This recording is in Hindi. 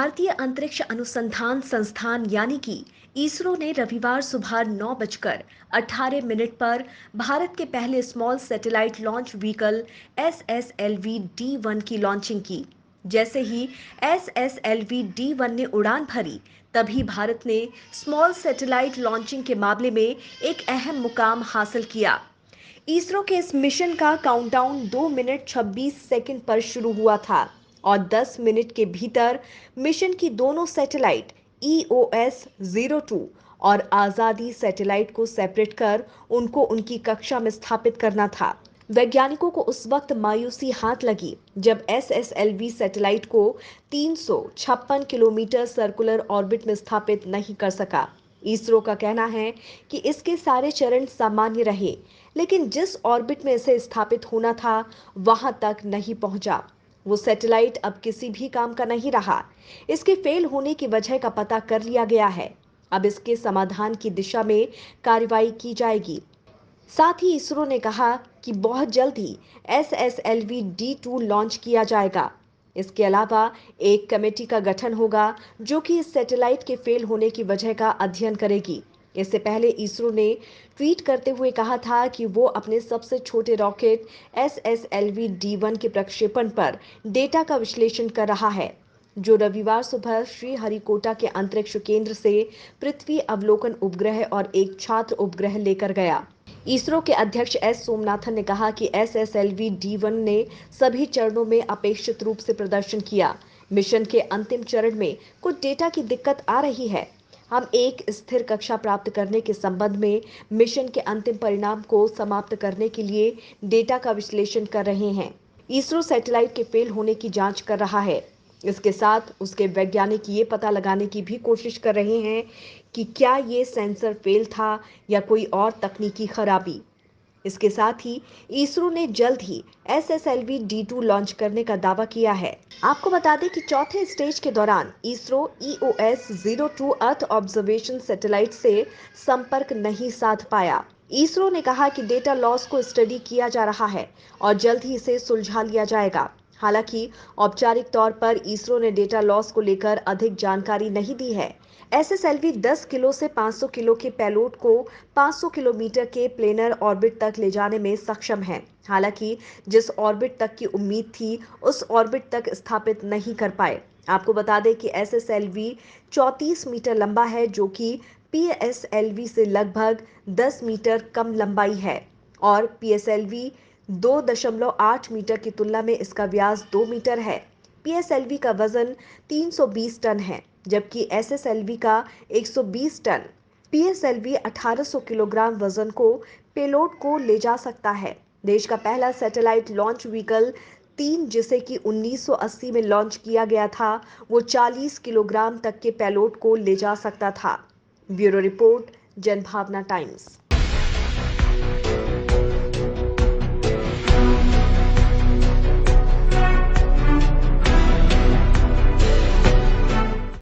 भारतीय अंतरिक्ष अनुसंधान संस्थान यानी कि इसरो ने रविवार सुबह 9:18 पर भारत के पहले small satellite launch vehicle SSLV-D1 की लॉन्चिंग की। जैसे ही SSLV-D1 ने उड़ान भरी, तभी भारत ने स्मॉल सैटेलाइट लॉन्चिंग के मामले में एक अहम मुकाम हासिल किया। इसरो के इस मिशन का काउंटडाउन 2 मिनट 26 सेकंड पर शुरू हुआ था और 10 मिनट के भीतर मिशन की दोनों सैटेलाइट EOS-02 और आजादी सैटेलाइट को सेपरेट कर उनको उनकी कक्षा में स्थापित करना था। वैज्ञानिकों को उस वक्त मायूसी हाथ लगी जब SSLV सैटेलाइट को 356 किलोमीटर सर्कुलर ऑर्बिट में स्थापित नहीं कर सका। इसरो का कहना है कि इसके सारे चरण सामान्य रहे, लेकिन जिस ऑर्बिट में इसे स्थापित होना था वहां तक नहीं पहुंचा। वो सैटेलाइट अब किसी भी काम का नहीं रहा। इसके फेल होने की वजह का पता कर लिया गया है। अब इसके समाधान की दिशा में कार्रवाई की जाएगी। साथ ही इसरो ने कहा कि बहुत जल्द ही SSLV-D2 लॉन्च किया जाएगा। इसके अलावा एक कमेटी का गठन होगा जो कि इस सैटेलाइट के फेल होने की वजह का अध्ययन करेगी। इससे पहले इसरो ने ट्वीट करते हुए कहा था कि वो अपने सबसे छोटे रॉकेट SSLV-D1 के प्रक्षेपण पर डेटा का विश्लेषण कर रहा है, जो रविवार सुबह श्रीहरिकोटा के अंतरिक्ष केंद्र से पृथ्वी अवलोकन उपग्रह और एक छात्र उपग्रह लेकर गया। इसरो के अध्यक्ष एस सोमनाथन ने कहा कि SSLV-D1 ने सभी चरणों में अपेक्षित रूप से प्रदर्शन किया। मिशन के अंतिम चरण में कुछ डेटा की दिक्कत आ रही है। हम एक स्थिर कक्षा प्राप्त करने के संबंध में मिशन के अंतिम परिणाम को समाप्त करने के लिए डेटा का विश्लेषण कर रहे हैं। इसरो सैटेलाइट के फेल होने की जांच कर रहा है। इसके साथ उसके वैज्ञानिक ये पता लगाने की भी कोशिश कर रहे हैं कि क्या ये सेंसर फेल था या कोई और तकनीकी खराबी। इसके साथ ही इसरो ने जल्द ही SSLV-D2 लॉन्च करने का दावा किया है। आपको बता दें कि चौथे स्टेज के दौरान ISRO EOS-02 earth observation satellite से संपर्क नहीं साध पाया। इसरो ने कहा कि डेटा लॉस को स्टडी किया जा रहा है और जल्द ही इसे सुलझा लिया जाएगा। हालांकि औपचारिक तौर पर इसरो ने डेटा लॉस को लेकर अधिक जानकारी नहीं दी है। SSLV 10 किलो से 500 किलो के पेलोड को 500 किलोमीटर के प्लेनर ऑर्बिट तक ले जाने में सक्षम है। हालांकि जिस ऑर्बिट तक की उम्मीद थी, उस ऑर्बिट तक स्थापित नहीं कर पाए। आपको बता दें कि SSLV 34 मीटर लंबा है, जो कि PSLV से लगभग 10 मीटर कम लंबाई है और PSLV 2.8 मीटर की तुलना में इसका व्यास 2 मीटर है। PSLV का वजन 320 टन है, जबकि SSLV का 120 टन। PSLV 1800 किलोग्राम वजन को पेलोड को ले जा सकता है। देश का पहला सैटेलाइट लॉन्च व्हीकल 3, जिसे कि 1980 में लॉन्च किया गया था, वो 40 किलोग्राम तक के पेलोड को ले जा सकता था। Bureau report, Janbhavna times.